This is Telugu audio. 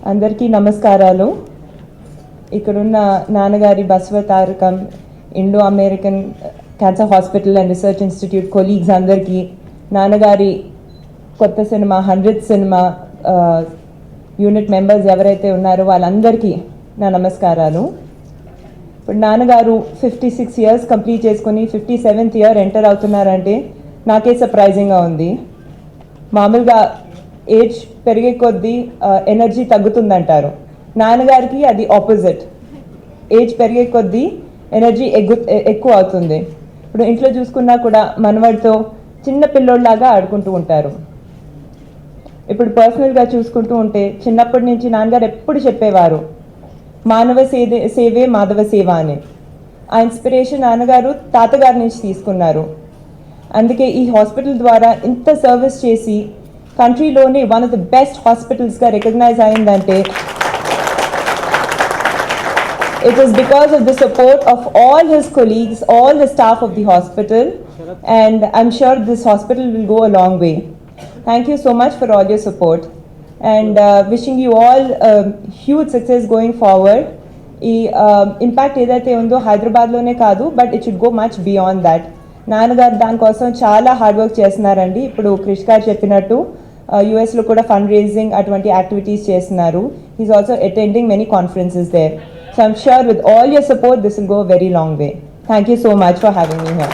అందరికీ నమస్కారాలు. ఇక్కడున్న నాన్నగారి Basavatarakam Indo American cancer hospital and research institute colleagues అందరికీ, నాన్నగారి కొత్త cinema 100th cinema unit members ఎవరైతే ఉన్నారో వాళ్ళందరికీ నా నమస్కారాలు. ఇప్పుడు నాన్నగారు 56 years కంప్లీట్ చేసుకుని 57th year ఎంటర్ అవుతున్నారంటే నాకే సర్ప్రైజింగ్గా ఉంది. మామూలుగా ఏజ్ పెరిగే కొద్దీ ఎనర్జీ తగ్గుతుందంటారు. నాన్నగారికి అది ఆపోజిట్. ఏజ్ పెరిగే కొద్దీ ఎనర్జీ ఎక్కువ అవుతుంది. ఇప్పుడు ఇంట్లో చూసుకున్నా కూడా మనవాడితో చిన్న పిల్లోళ్ళలాగా ఆడుకుంటూ ఉంటారు. ఇప్పుడు పర్సనల్గా చూసుకుంటూ ఉంటే చిన్నప్పటి నుంచి నాన్నగారు ఎప్పుడు చెప్పేవారు, మానవ సేవే మాధవ సేవ అని. ఆ ఇన్స్పిరేషన్ నాన్నగారు తాతగారి నుంచి తీసుకున్నారు. అందుకే ఈ హాస్పిటల్ ద్వారా ఇంత సర్వీస్ చేసి కంట్రీలోనే వన్ ఆఫ్ ద బెస్ట్ హాస్పిటల్స్గా రికగ్నైజ్ అయిందంటే it is because of the support of all his colleagues, all the staff of the hospital, and I'm sure this hospital will go a long way. Thank you so much for all your support, and wishing you all huge success going forward. ఈ ఇంపాక్ట్ ఏదైతే ఉందో హైదరాబాద్లోనే కాదు, but it should go much beyond that. నాన్నగారు దానికోసం చాలా హార్డ్ వర్క్ చేస్తున్నారండి. ఇప్పుడు క్రిష్ గారు చెప్పినట్టు యుఎస్లో కూడా ఫండ్ రేజింగ్ అటువంటి యాక్టివిటీస్ చేస్తున్నారు. He's also attending many conferences there. So I'm sure with all your support, this will go a very long way. Thank you so much for having me here.